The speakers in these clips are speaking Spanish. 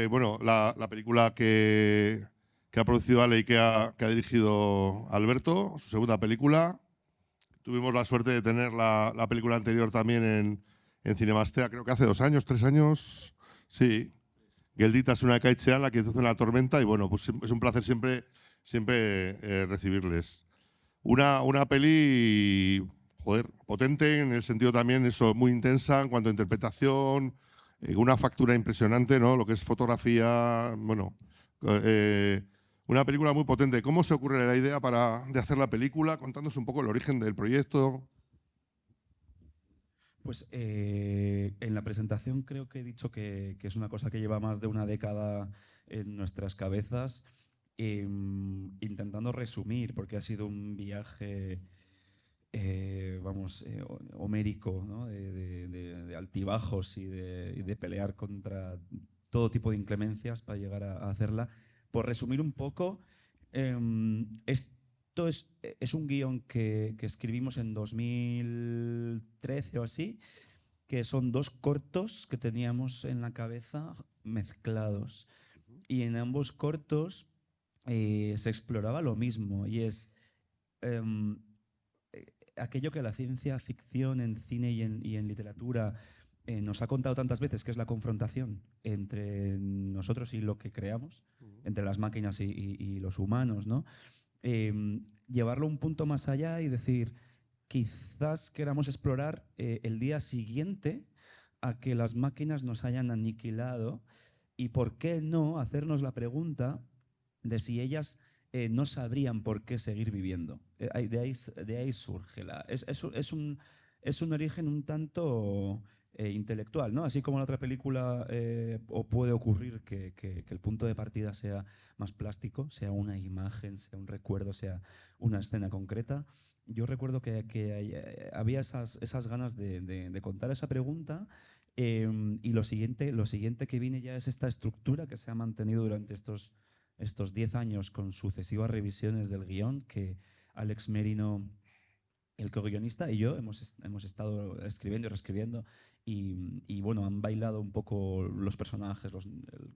Bueno, la película que ha producido Ale y que ha dirigido Alberto, su segunda película. Tuvimos la suerte de tener la película anterior también en Cinemastea, creo que hace 2 años, 3 años. Sí. Geldita es una de Kaitzean, la que hizo La Tormenta, y bueno, pues es un placer siempre recibirles. Una peli, joder, potente en el sentido también, eso, muy intensa en cuanto a interpretación, una factura impresionante, ¿no? Lo que es fotografía, bueno, eh, una película muy potente. ¿Cómo se ocurre la idea de hacer la película? Contándonos un poco el origen del proyecto. Pues en la presentación creo que he dicho que es una cosa que lleva más de una década en nuestras cabezas, intentando resumir, porque ha sido un viaje, vamos, homérico, ¿no? De altibajos y de pelear contra todo tipo de inclemencias para llegar a hacerla. Por resumir un poco, esto es un guión que escribimos en 2013 o así, que son dos cortos que teníamos en la cabeza mezclados. Y en ambos cortos se exploraba lo mismo, y es em, aquello que la ciencia ficción en cine y en literatura nos ha contado tantas veces, que es la confrontación entre nosotros y lo que creamos, entre las máquinas y los humanos, ¿no? Llevarlo un punto más allá y decir, quizás queramos explorar el día siguiente a que las máquinas nos hayan aniquilado, y por qué no hacernos la pregunta de si ellas no sabrían por qué seguir viviendo. De ahí surge es un origen un tanto intelectual, ¿no? Así como en otra película o puede ocurrir que el punto de partida sea más plástico, sea una imagen, sea un recuerdo, sea una escena concreta. Yo recuerdo que había esas ganas de contar esa pregunta, y lo siguiente que viene ya es esta estructura que se ha mantenido durante estos 10 años con sucesivas revisiones del guión, que Alex Merino, el co-guionista, y yo hemos estado escribiendo y reescribiendo, y bueno, han bailado un poco los personajes,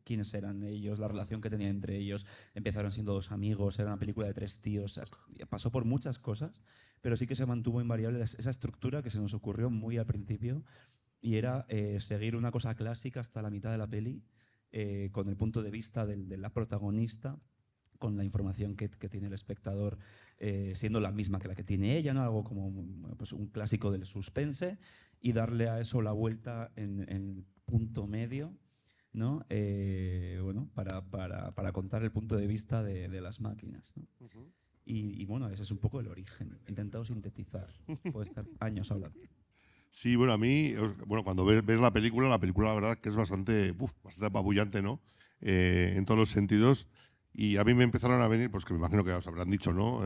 quiénes eran ellos, la relación que tenían entre ellos. Empezaron siendo dos amigos, era una película de tres tíos, pasó por muchas cosas, pero sí que se mantuvo invariable esa estructura que se nos ocurrió muy al principio, y era seguir una cosa clásica hasta la mitad de la peli, con el punto de vista de la protagonista, con la información que tiene el espectador siendo la misma que la que tiene ella, ¿no? Algo como pues, un clásico del suspense, y darle a eso la vuelta en el punto medio, ¿no? Bueno, para contar el punto de vista de las máquinas, ¿no? Y bueno, ese es un poco el origen. He intentado sintetizar. Puede estar años hablando. Sí, bueno, a mí, bueno, cuando ves la película la verdad que es bastante apabullante, ¿no? En todos los sentidos. Y a mí me empezaron a venir, pues que me imagino que os habrán dicho, ¿no?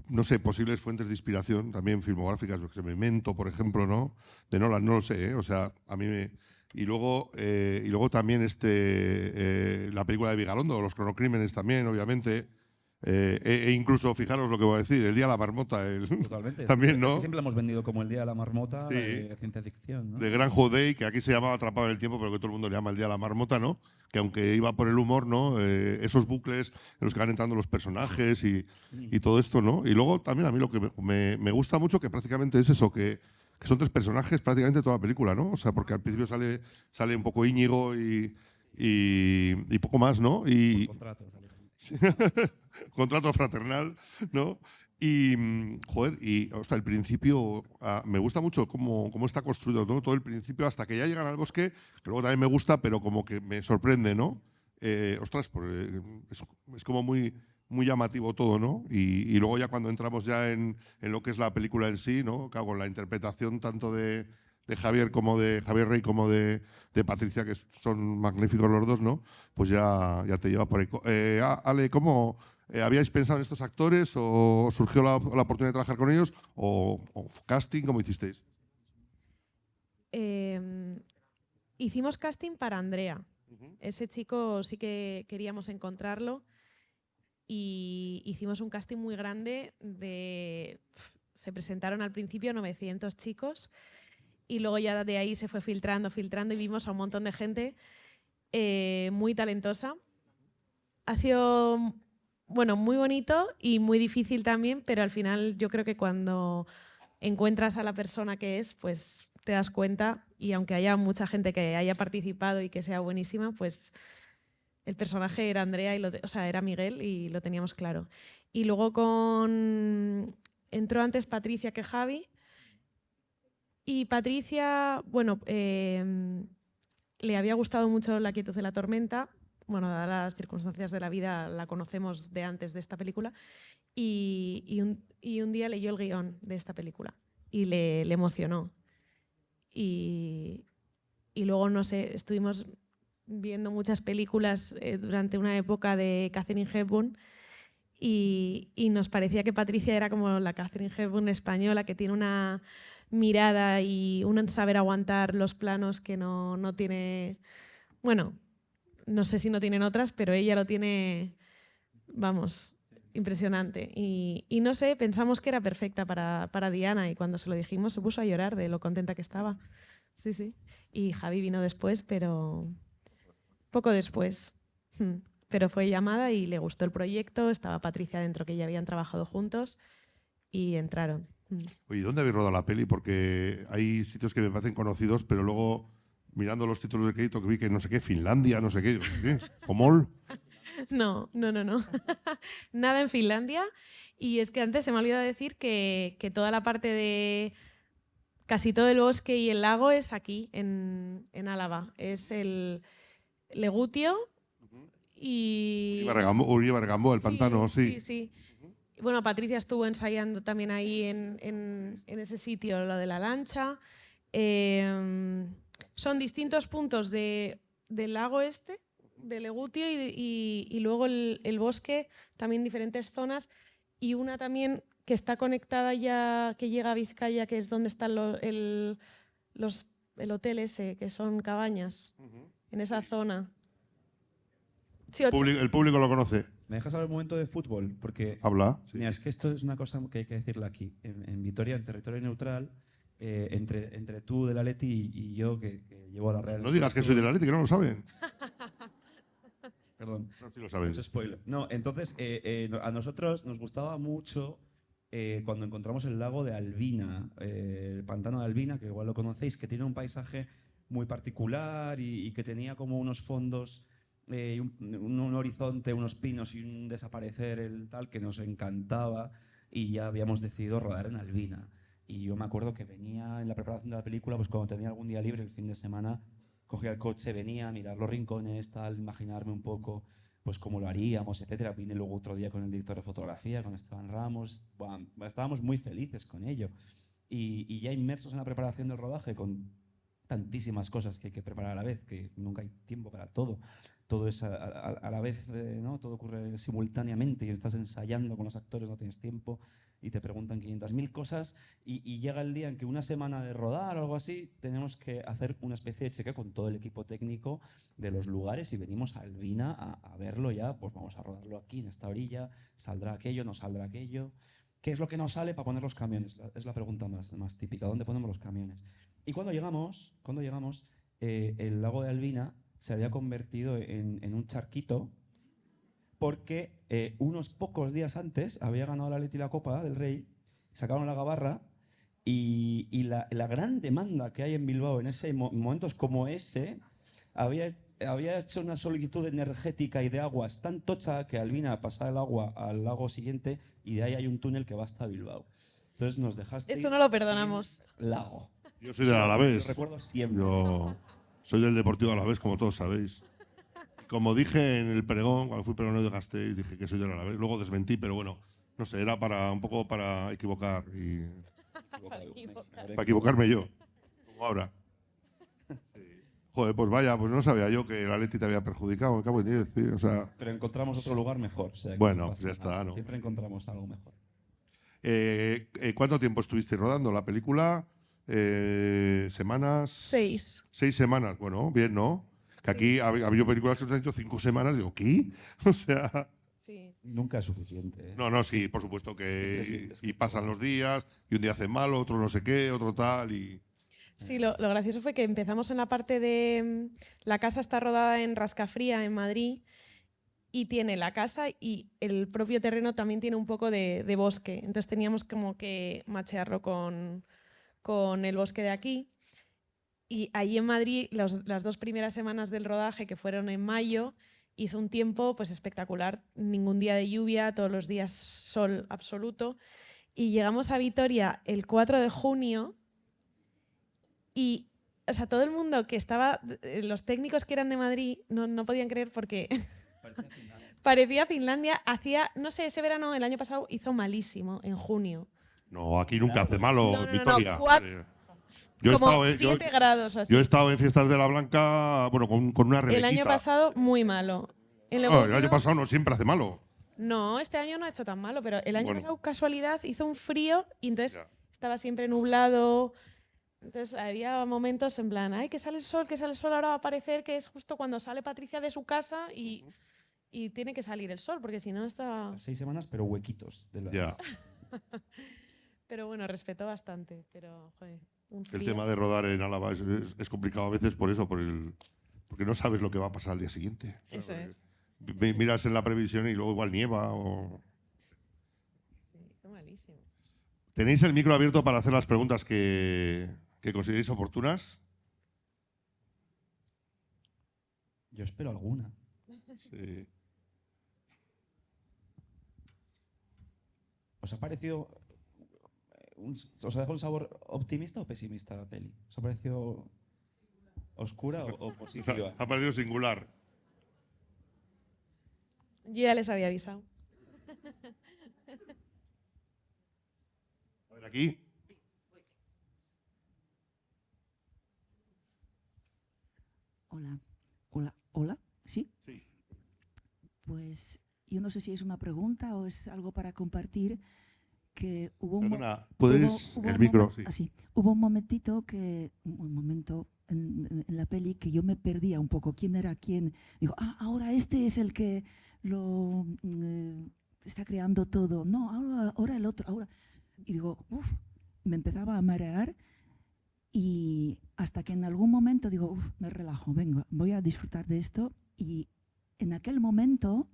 No sé, posibles fuentes de inspiración, también filmográficas, porque Memento, por ejemplo, ¿no? De Nolan, no lo sé, ¿eh? O sea, a mí me... Y luego también la película de Vigalondo, Los cronocrímenes también, obviamente. E incluso, fijaros lo que voy a decir, El día de la marmota, Totalmente. también, Es que ¿no? siempre la hemos vendido como el día de la marmota, Sí, de ciencia ficción, ¿no? de Gran Day, que aquí se llamaba Atrapado en el Tiempo, pero que todo el mundo le llama El Día de la Marmota, ¿no? Que aunque iba por el humor, ¿no? Esos bucles en los que van entrando los personajes y todo esto, ¿no? Y luego también a mí lo que me gusta mucho, que prácticamente es eso, que son 3 personajes prácticamente toda la película, ¿no? O sea, porque al principio sale un poco Íñigo y poco más, ¿no? Por Y contrato. Sale también. sí, contrato fraternal, ¿no? Y, joder, hasta el principio me gusta mucho cómo está construido, ¿no? Todo el principio hasta que ya llegan al bosque, que luego también me gusta, pero como que me sorprende, ¿no? Ostras, es como muy llamativo todo, ¿no? Y luego ya cuando entramos ya en lo que es la película en sí, ¿no? Claro, con la interpretación tanto de Javier como de Javier Rey como de Patricia, que son magníficos los dos, ¿no? Pues ya te lleva por ahí. Ale, ¿cómo habíais pensado en estos actores o surgió la oportunidad de trabajar con ellos o casting, cómo hicisteis? Eh, Hicimos casting para Andrea. Ujú. Ese chico sí que queríamos encontrarlo y hicimos un casting muy grande. Se presentaron al principio 900 chicos y luego ya de ahí se fue filtrando y vimos a un montón de gente muy talentosa. Ha sido, bueno, muy bonito y muy difícil también, pero al final yo creo que cuando encuentras a la persona que es, pues te das cuenta, y aunque haya mucha gente que haya participado y que sea buenísima, pues el personaje era Andrea, o sea, era Miguel y lo teníamos claro. Y luego entró antes Patricia que Javi, y Patricia, bueno, le había gustado mucho La quietud de la tormenta. Bueno, dadas las circunstancias de la vida, la conocemos de antes de esta película. Y un día leyó el guión de esta película y le emocionó. Y luego, no sé, estuvimos viendo muchas películas durante una época de Katharine Hepburn y nos parecía que Patricia era como la Katharine Hepburn española, que tiene una mirada y un saber aguantar los planos que no tiene... Bueno, no sé si no tienen otras, pero ella lo tiene, vamos, impresionante. Y no sé, pensamos que era perfecta para Diana, y cuando se lo dijimos se puso a llorar de lo contenta que estaba. Sí, sí. Y Javi vino después, pero poco después. Pero fue llamada y le gustó el proyecto, estaba Patricia dentro, que ya habían trabajado juntos, y entraron. Oye, ¿dónde habéis rodado la peli? Porque hay sitios que me parecen conocidos, pero luego, mirando los títulos de crédito, que vi que no sé qué, Finlandia, no sé qué, Comol. No. Nada en Finlandia. Y es que antes se me ha olvidado decir que toda la parte de casi todo el bosque y el lago es aquí, en Álava. Es el Legutio y... Uribe-Bergambó, el pantano, Sí, sí. sí. Bueno, Patricia estuvo ensayando también ahí en ese sitio, lo de la lancha. Son distintos puntos del lago este, de Legutio, y luego el bosque, también diferentes zonas, y una también que está conectada ya, que llega a Vizcaya, que es donde está el hotel ese, que son cabañas, en esa zona. Sí, El público lo conoce. ¿Me dejas hablar un momento de fútbol? Porque Habla. Sí. mira, es que esto es una cosa que hay que decirle aquí. En Vitoria, en territorio neutral, entre tú del Atleti y yo, que llevo a la Real. No digas que soy del Atleti, que no lo saben. Perdón. No, sí lo saben. Mucho spoiler. No, entonces, a nosotros nos gustaba mucho cuando encontramos el lago de Albina, el pantano de Albina, que igual lo conocéis, que tiene un paisaje muy particular y que tenía como unos fondos, un horizonte, unos pinos y un desaparecer, el tal, que nos encantaba, y ya habíamos decidido rodar en Albina. Y yo me acuerdo que venía en la preparación de la película, pues cuando tenía algún día libre el fin de semana, cogía el coche, venía a mirar los rincones, tal, imaginarme un poco pues cómo lo haríamos, etcétera. Vine luego otro día con el director de fotografía, con Esteban Ramos. Bueno, estábamos muy felices con ello. Y ya inmersos en la preparación del rodaje, con tantísimas cosas que hay que preparar a la vez, que nunca hay tiempo para todo. Todo es a la vez, ¿no? Todo ocurre simultáneamente y estás ensayando con los actores, no tienes tiempo y te preguntan 500.000 cosas y llega el día en que una semana de rodar o algo así tenemos que hacer una especie de chequeo con todo el equipo técnico de los lugares y venimos a Albina a verlo ya, pues vamos a rodarlo aquí en esta orilla, saldrá aquello, no saldrá aquello. ¿Qué es lo que nos sale para poner los camiones? Es la pregunta más típica, ¿dónde ponemos los camiones? Y cuando llegamos el lago de Albina se había convertido en un charquito porque unos pocos días antes había ganado la Atleti la Copa del Rey, sacaron la gabarra y la gran demanda que hay en Bilbao en momentos como ese había hecho una solicitud energética y de aguas tan tocha que Albina pasa el agua al lago siguiente y de ahí hay un túnel que va hasta Bilbao. Entonces nos dejasteis eso no lo perdonamos. lago. Yo soy del Alavés. Lo recuerdo siempre. Yo soy del Deportivo Alavés, como todos sabéis. Como dije en el pregón, cuando fui pregonero de Gasteiz, dije que soy del Alavés. Luego desmentí, pero bueno, no sé, era un poco para equivocar. Para equivocarme yo, como ahora. Sí. Joder, pues vaya, pues no sabía yo que el Atleti te había perjudicado, me cago en 10, tío. O sea, pero encontramos otro lugar mejor. O sea, bueno, no pues ya está, nada. ¿no? Siempre encontramos algo mejor. ¿Cuánto tiempo estuviste rodando la película? ¿Semanas? 6. 6 semanas, bueno, bien, ¿no? Que aquí ha habido películas que nos han hecho 5 semanas, digo, ¿qué? O sea... Sí. Nunca es suficiente. No, sí, por supuesto que... Sí, y pasan los días, y un día hace malo, otro no sé qué, otro tal, y... Sí, lo gracioso fue que empezamos en la parte de... La casa está rodada en Rascafría, en Madrid, y tiene la casa y el propio terreno también tiene un poco de bosque. Entonces teníamos como que machearlo con el bosque de aquí. Y allí en Madrid, las 2 primeras semanas del rodaje, que fueron en mayo, hizo un tiempo pues espectacular. Ningún día de lluvia, todos los días sol absoluto. Y llegamos a Vitoria el 4 de junio y, o sea, todo el mundo que estaba, los técnicos que eran de Madrid, no podían creer porque parecía Finlandia. Hacía, no sé, ese verano, el año pasado, hizo malísimo, en junio. No, aquí nunca hace malo, No, Vitoria. Yo he como estado, 7 grados o así. yo he estado en Fiestas de la Blanca, bueno, con una rebequita. El año pasado, muy malo. El año pasado no siempre hace malo. No, este año no ha hecho tan malo, pero el año Bueno. pasado, casualidad, hizo un frío y entonces Ya. estaba siempre nublado. Entonces había momentos en plan, ay, que sale el sol, ahora va a parecer que es justo cuando sale Patricia de su casa y tiene que salir el sol, porque si no está... 6 semanas, pero huequitos. Ya. Pero bueno, respeto bastante, pero joder, un frío. El tema de rodar en Álava es complicado a veces por eso, porque no sabes lo que va a pasar al día siguiente. Eso es. Miras en la previsión y luego igual nieva o... Sí, fue malísimo. Tenéis el micro abierto para hacer las preguntas que consideréis oportunas. Yo espero alguna. Sí. ¿Os ha parecido... ¿Os ha dejado un sabor optimista o pesimista la peli? ¿Os ha parecido oscura o positiva? Ha parecido singular. Yo ya les había avisado. A ver, aquí. Hola, ¿sí? Sí. Pues yo no sé si es una pregunta o es algo para compartir, que hubo un Perdona, ¿puedes hubo el un micro? momen- Sí. hubo un momentito un momento en la peli que yo me perdía un poco. ¿Quién era quién? Digo, ahora este es el que lo está creando todo. No, ahora el otro, ahora. Y digo, me empezaba a marear. Y hasta que en algún momento digo, me relajo, venga, voy a disfrutar de esto. Y en aquel momento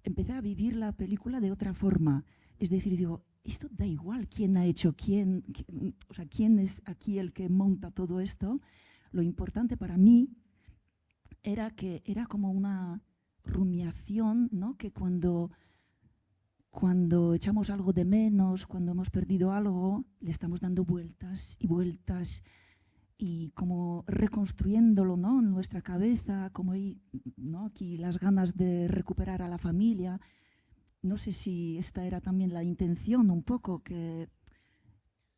empecé a vivir la película de otra forma. Es decir, digo, esto da igual quién ha hecho, quién es aquí el que monta todo esto. Lo importante para mí era que era como una rumiación, ¿no? Que cuando echamos algo de menos, cuando hemos perdido algo, le estamos dando vueltas y vueltas y como reconstruyéndolo, ¿no? En nuestra cabeza, como ahí, ¿no? Aquí las ganas de recuperar a la familia. No sé si esta era también la intención un poco, que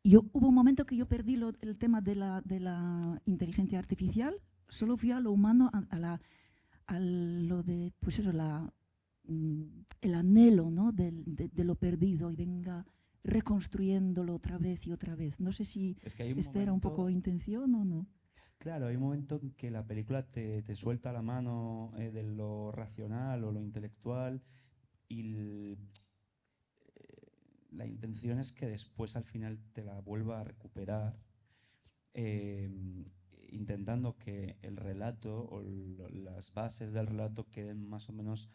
hubo un momento que yo perdí el tema de la inteligencia artificial, solo fui a lo humano, a lo de, pues eso, el anhelo, ¿no? de lo perdido y venga reconstruyéndolo otra vez y otra vez. No sé si Es que hay un esta era un poco intención o no. Claro, hay un momento en que la película te suelta la mano de lo racional o lo intelectual y la intención es que después al final te la vuelva a recuperar, intentando que el relato o las bases del relato queden más o menos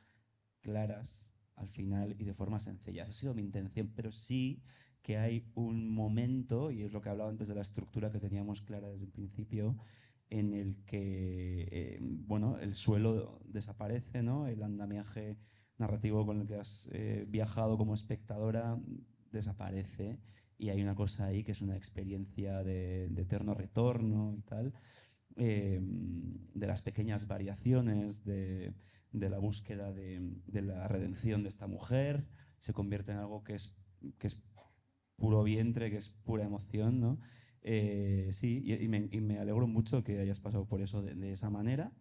claras al final y de forma sencilla. Esa ha sido mi intención, pero sí que hay un momento, y es lo que hablaba antes de la estructura que teníamos clara desde el principio, en el que bueno, el suelo desaparece, ¿no? El andamiaje narrativo con el que has viajado como espectadora desaparece y hay una cosa ahí que es una experiencia de eterno retorno y tal, de las pequeñas variaciones, de la búsqueda de la redención de esta mujer, se convierte en algo que es puro vientre, que es pura emoción, ¿no? Sí, y me alegro mucho que hayas pasado por eso de esa manera.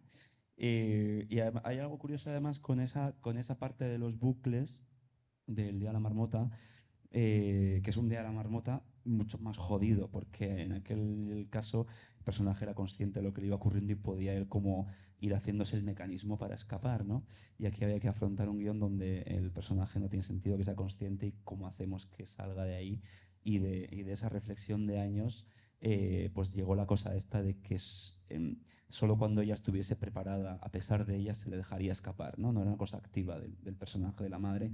Y hay algo curioso además con esa parte de los bucles del Día de la Marmota, que es un Día de la Marmota mucho más jodido, porque en aquel caso el personaje era consciente de lo que le iba ocurriendo y podía él como ir haciéndose el mecanismo para escapar, ¿no? Y aquí había que afrontar un guión donde el personaje no tiene sentido que sea consciente y cómo hacemos que salga de ahí y de esa reflexión de años pues llegó la cosa esta de que solo cuando ella estuviese preparada, a pesar de ella, se le dejaría escapar, ¿no? No era una cosa activa del personaje de la madre.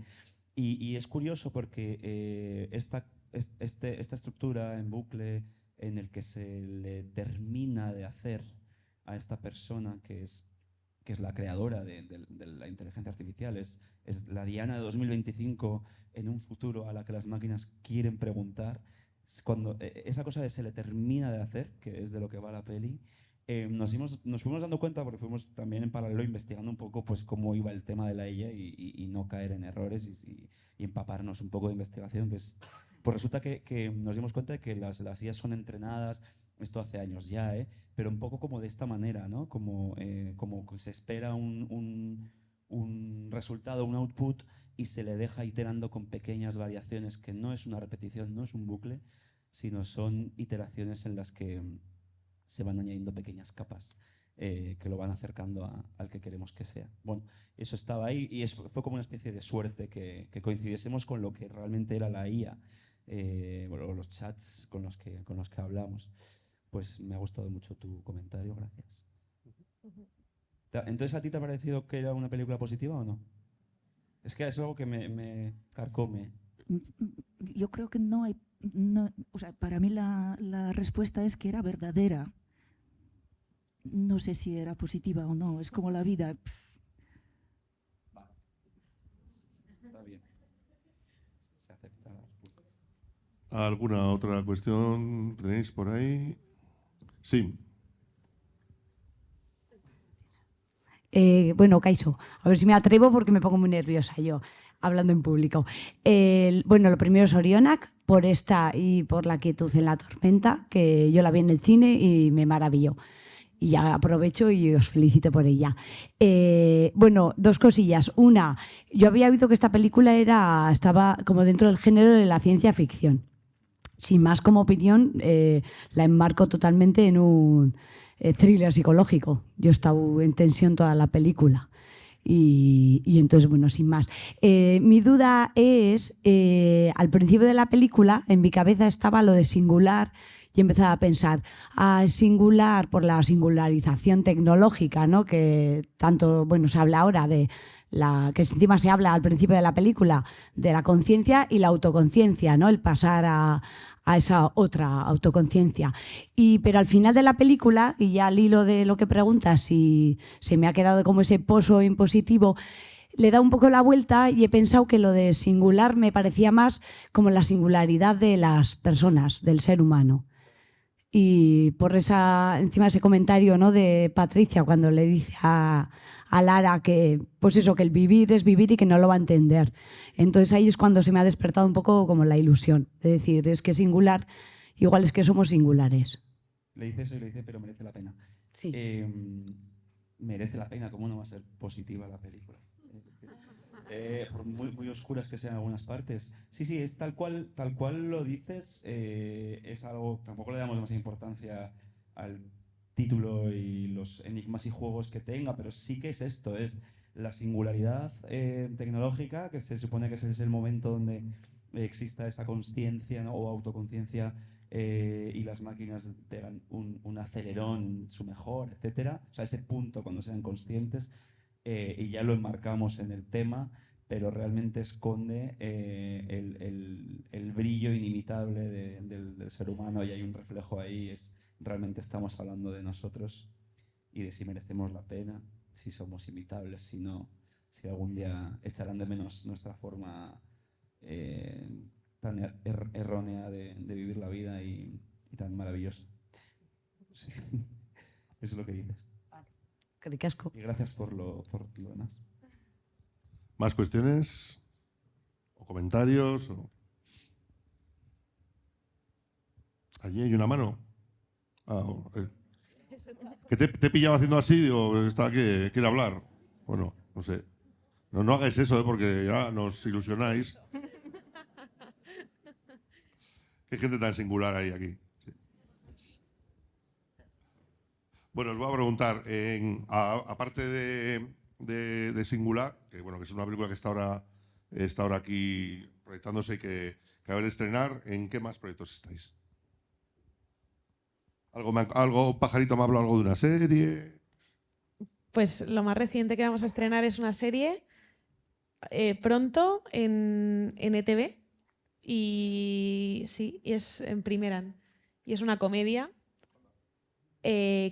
Y es curioso porque esta estructura en bucle en el que se le termina de hacer a esta persona que es la creadora de la inteligencia artificial, es la Diana de 2025 en un futuro a la que las máquinas quieren preguntar. Cuando esa cosa de se le termina de hacer, que es de lo que va la peli, nos fuimos dando cuenta, porque fuimos también en paralelo investigando un poco pues, cómo iba el tema de la IA y no caer en errores y empaparnos un poco de investigación. Pues resulta que nos dimos cuenta de que las IAs son entrenadas, esto hace años ya, pero un poco como de esta manera, ¿no? Como que se espera un resultado, un output, y se le deja iterando con pequeñas variaciones, que no es una repetición, no es un bucle, sino son iteraciones en las que se van añadiendo pequeñas capas que lo van acercando al que queremos que sea. Bueno, eso estaba ahí y fue como una especie de suerte que coincidiésemos con lo que realmente era la IA, bueno, los chats con los que hablamos. Pues me ha gustado mucho tu comentario, gracias. Entonces, ¿a ti te ha parecido que era una película positiva o no? Es que es algo que me carcome. Yo creo que no hay... No, o sea, para mí la respuesta es que era verdadera. No sé si era positiva o no, es como la vida. Vale. Está bien. Se acepta la respuesta. ¿Alguna otra cuestión tenéis por ahí? Sí. Bueno, Kaixo, a ver si me atrevo porque me pongo muy nerviosa yo hablando en público. Bueno, lo primero es Orionak, por esta y por La quietud en la tormenta, que yo la vi en el cine y me maravilló. Y ya aprovecho y os felicito por ella. Bueno, dos cosillas. Una, yo había oído que esta película estaba como dentro del género de la ciencia ficción. Sin más, como opinión, la enmarco totalmente en un thriller psicológico. Yo he estado en tensión toda la película. Y entonces, bueno, sin más. Mi duda es, al principio de la película, en mi cabeza estaba lo de singular y empezaba a pensar, singular por la singularización tecnológica, ¿no? Que tanto, bueno, se habla ahora de que encima se habla al principio de la película de la conciencia y la autoconciencia, ¿no? El pasar a esa otra autoconciencia. Pero al final de la película, y ya al hilo de lo que preguntas, si se me ha quedado como ese pozo impositivo, le da un poco la vuelta y he pensado que lo de singular me parecía más como la singularidad de las personas, del ser humano. Y por encima ese comentario, ¿no?, de Patricia cuando le dice a Lara que, pues eso, que el vivir es vivir y que no lo va a entender. Entonces ahí es cuando se me ha despertado un poco como la ilusión de decir, es que singular, igual es que somos singulares. Le dice eso y le dice, pero merece la pena. Sí. Merece la pena, ¿cómo no va a ser positiva la película? Por muy oscuras que sean algunas partes. Sí, es tal cual lo dices. Es algo, tampoco le damos demasiada importancia al título y los enigmas y juegos que tenga, pero sí que es esto, es la singularidad tecnológica, que se supone que ese es el momento donde exista esa conciencia, ¿no?, o autoconciencia, y las máquinas pegan un acelerón, su mejor, etcétera. O sea, ese punto cuando sean conscientes. Y ya lo enmarcamos en el tema, pero realmente esconde el brillo inimitable del ser humano, y hay un reflejo ahí. Realmente estamos hablando de nosotros y de si merecemos la pena, si somos imitables, si no, si algún día echarán de menos nuestra forma tan errónea de vivir la vida y tan maravillosa. Sí. Eso es lo que dices. Y gracias por lo demás. ¿Más cuestiones? ¿O comentarios? Allí hay una mano. Que te he pillado haciendo así, digo, está que quiere hablar. Bueno, no sé. No hagáis eso, porque ya nos ilusionáis. Qué gente tan singular hay aquí. Sí. Bueno, os voy a preguntar, aparte de Singular, que bueno, que es una película que está ahora aquí proyectándose y que acaba de estrenar, ¿en qué más proyectos estáis? Algo, un pajarito me habló algo de una serie. Pues lo más reciente que vamos a estrenar es una serie pronto en ETV. Y sí, y es en Primeran. Y es una comedia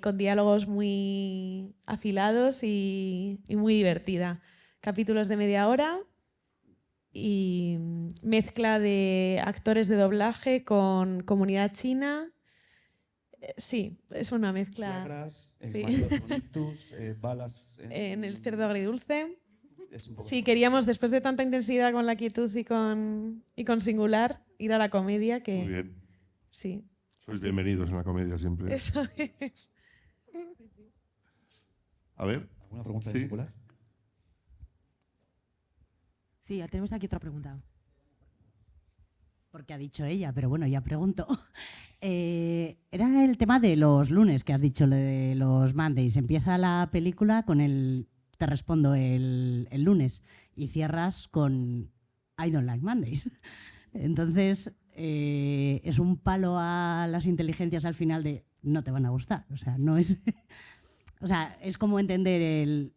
con diálogos muy afilados y muy divertida. Capítulos de media hora y mezcla de actores de doblaje con comunidad china. Sí, es una mezcla. Suegras, Sí. maridos con ictus, balas En el cerdo agridulce. Es un poco Sí, queríamos, después de tanta intensidad con la quietud y con Singular, ir a la comedia que... Muy bien. Sí, Sois bienvenidos en la comedia siempre. eso es. A ver. ¿Alguna pregunta Sí. en singular? Sí, tenemos aquí otra pregunta. Porque ha dicho ella, pero bueno, ya pregunto. Era el tema de los lunes que has dicho, lo de los Mondays. Empieza la película con el te respondo el lunes y cierras con I don't like Mondays. Entonces, es un palo a las inteligencias al final de no te van a gustar. O sea, no es... O sea, es como entender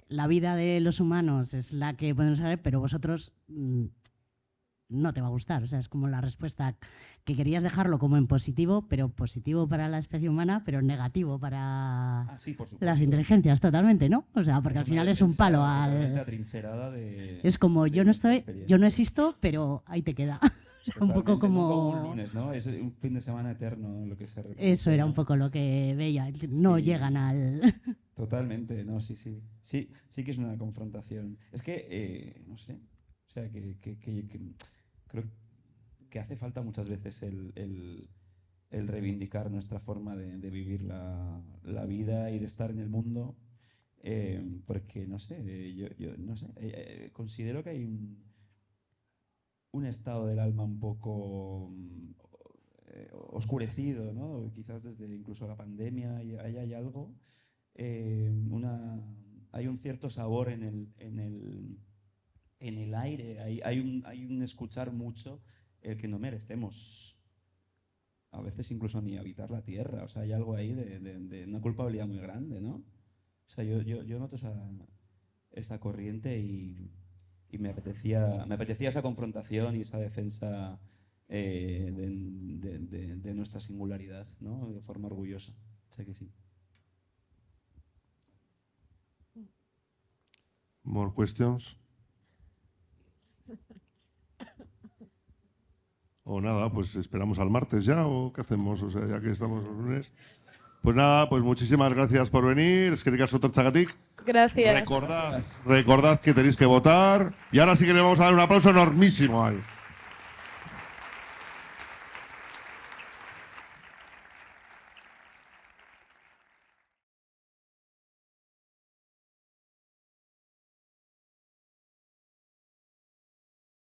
la vida de los humanos es la que podemos saber, pero vosotros no te va a gustar. O sea, es como la respuesta que querías dejarlo como en positivo, pero positivo para la especie humana, pero negativo para Sí, por supuesto. las inteligencias, totalmente, ¿no? O sea, porque al final es un palo totalmente al... atrincherada de... Es como de yo no nuestra estoy, experiencia. yo no existo, pero ahí te queda. O sea, un poco Totalmente, no como... un lunes, ¿no? Es un fin de semana eterno lo que se refiere. Eso era un poco lo que veía. No Sí. llegan al... Totalmente, no, sí, sí. Sí que es una confrontación. Es que, no sé, o sea, que creo que hace falta muchas veces el reivindicar nuestra forma de vivir la vida y de estar en el mundo, porque, no sé, yo no sé, considero que hay un estado del alma un poco oscurecido, ¿no? Quizás desde incluso la pandemia hay algo, hay un cierto sabor en el aire, hay un escuchar mucho el que no merecemos a veces incluso ni habitar la tierra. O sea, hay algo ahí de una culpabilidad muy grande, ¿no? O sea, yo noto esa corriente y me apetecía esa confrontación y esa defensa de nuestra singularidad, ¿no? De forma orgullosa. O sea que sí. More questions. O nada, pues esperamos al martes ya, o qué hacemos, o sea, ya que estamos los lunes. Pues nada, pues muchísimas gracias por venir. Es que ricas otro chagatic. Gracias. Recordad que tenéis que votar. Y ahora sí que le vamos a dar un aplauso enormísimo a él.